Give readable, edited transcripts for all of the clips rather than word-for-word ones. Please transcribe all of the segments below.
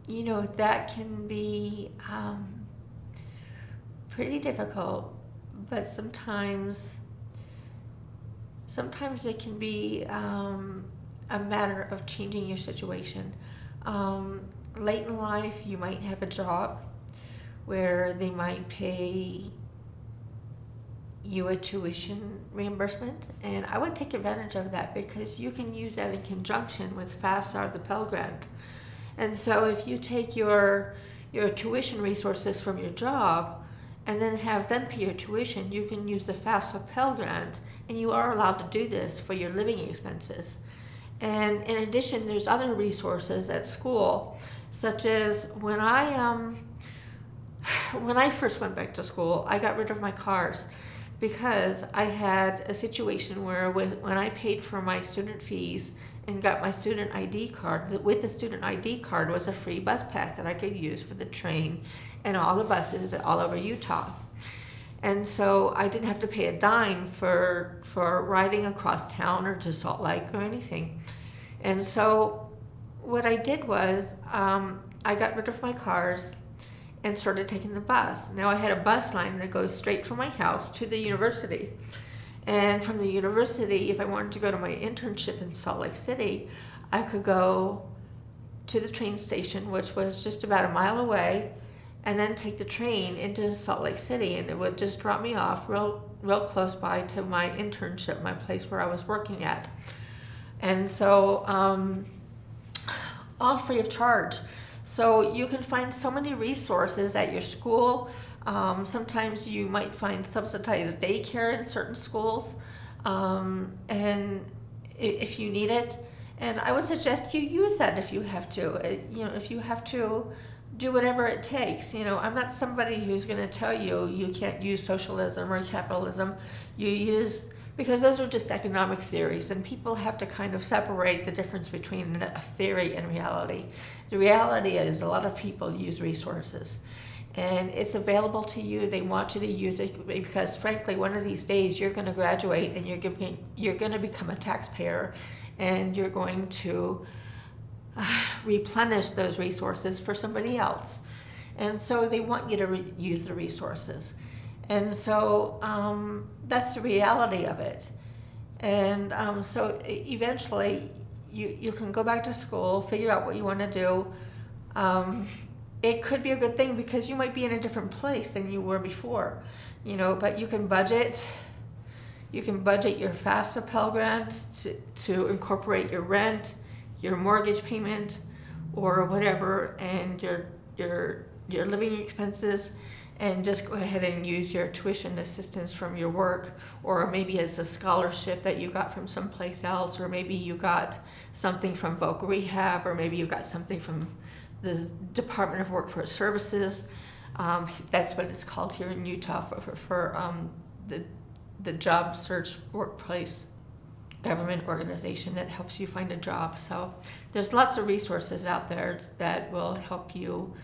that can be pretty difficult, but sometimes it can be a matter of changing your situation. Late in life, you might have a job where they might pay you a tuition reimbursement, and I would take advantage of that because you can use that in conjunction with FAFSA or the Pell Grant. And so if you take your tuition resources from your job and then have them pay your tuition, you can use the FAFSA Pell Grant, and you are allowed to do this for your living expenses. And in addition, there's other resources at school, such as when I first went back to school, I got rid of my cars because I had a situation where when I paid for my student fees and got my student ID card, with the student ID card was a free bus pass that I could use for the train and all the buses all over Utah. And so I didn't have to pay a dime for riding across town or to Salt Lake or anything. And so what I did was I got rid of my cars and started taking the bus. Now I had a bus line that goes straight from my house to the university. And from the university, if I wanted to go to my internship in Salt Lake City, I could go to the train station, which was just about a mile away, and then take the train into Salt Lake City, and it would just drop me off real close by to my internship, my place where I was working at. And so all free of charge. So you can find so many resources at your school. Sometimes you might find subsidized daycare in certain schools, and if you need it. And I would suggest you use that if you have to. If you have to do whatever it takes. I'm not somebody who's going to tell you you can't use socialism or capitalism. Because those are just economic theories, and people have to kind of separate the difference between a theory and reality. The reality is a lot of people use resources, and it's available to you. They want you to use it because, frankly, one of these days you're going to graduate and you're going to become a taxpayer, and you're going to replenish those resources for somebody else. And so they want you to use the resources. And so that's the reality of it. And so eventually you can go back to school, figure out what you want to do. It could be a good thing because you might be in a different place than you were before, but you can budget. You can budget your FAFSA Pell Grant to incorporate your rent, your mortgage payment, or whatever, and your living expenses, and just go ahead and use your tuition assistance from your work, or maybe it's a scholarship that you got from someplace else, or maybe you got something from Voc Rehab, or maybe you got something from the Department of Workforce Services. That's what it's called here in Utah for the job search workplace government organization that helps you find a job. So there's lots of resources out there that will help you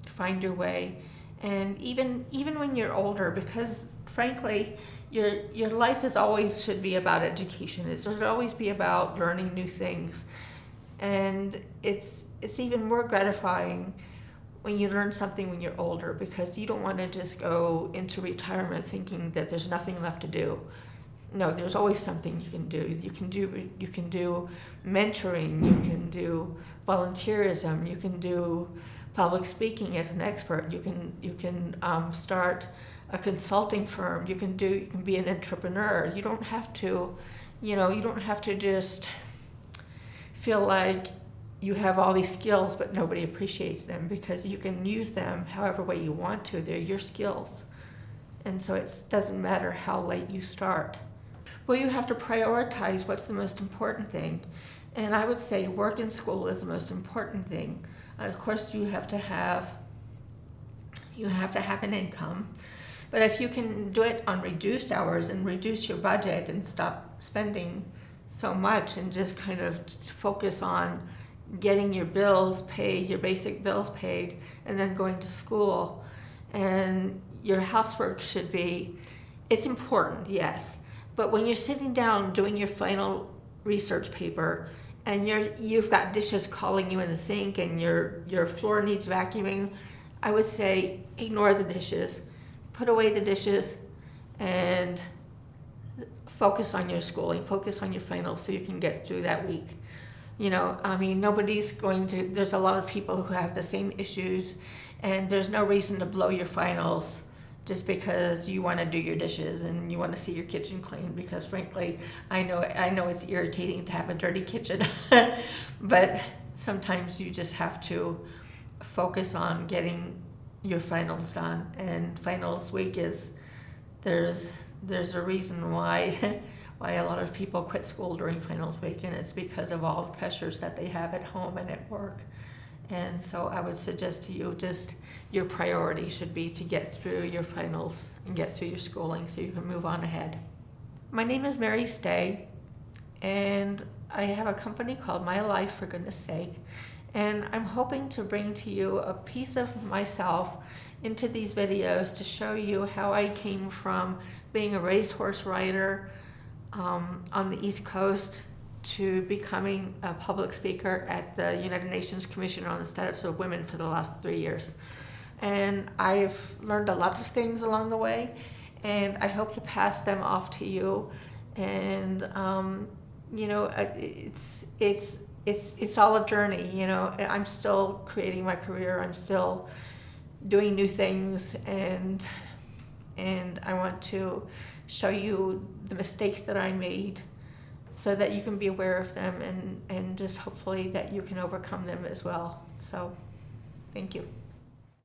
find your way. And even when you're older, because frankly, your life should be about education. It should always be about learning new things, and it's even more gratifying when you learn something when you're older, because you don't want to just go into retirement thinking that there's nothing left to do. No, there's always something you can do. You can do mentoring. You can do volunteerism. You can do public speaking as an expert. You can start a consulting firm. You can be an entrepreneur. You don't have to just feel like you have all these skills but nobody appreciates them, because you can use them however way you want to. They're your skills. And so it doesn't matter how late you start. Well, you have to prioritize what's the most important thing. And I would say work and school is the most important thing. Of course, you have to have an income. But if you can do it on reduced hours and reduce your budget and stop spending so much and just kind of focus on getting your bills paid, your basic bills paid, and then going to school. And your housework it's important, yes. But when you're sitting down doing your final research paper and you've got dishes calling you in the sink, and your floor needs vacuuming, I would say ignore the dishes, put away the dishes, and focus on your schooling, focus on your finals so you can get through that week. You know, I mean, there's a lot of people who have the same issues, and there's no reason to blow your finals just because you want to do your dishes and you want to see your kitchen clean, because frankly, I know it's irritating to have a dirty kitchen, but sometimes you just have to focus on getting your finals done. And finals week there's a reason why why a lot of people quit school during finals week, and it's because of all the pressures that they have at home and at work. And so I would suggest to you, just your priority should be to get through your finals and get through your schooling so you can move on ahead. My name is Mary Stea, and I have a company called My Life, for goodness sake, and I'm hoping to bring to you a piece of myself into these videos to show you how I came from being a racehorse rider on the East Coast to becoming a public speaker at the United Nations Commission on the Status of Women for the last 3 years. And I've learned a lot of things along the way, and I hope to pass them off to you. And you know, it's all a journey. You know, I'm still creating my career. I'm still doing new things, and I want to show you the mistakes that I made, so that you can be aware of them, and just hopefully that you can overcome them as well. So, thank you.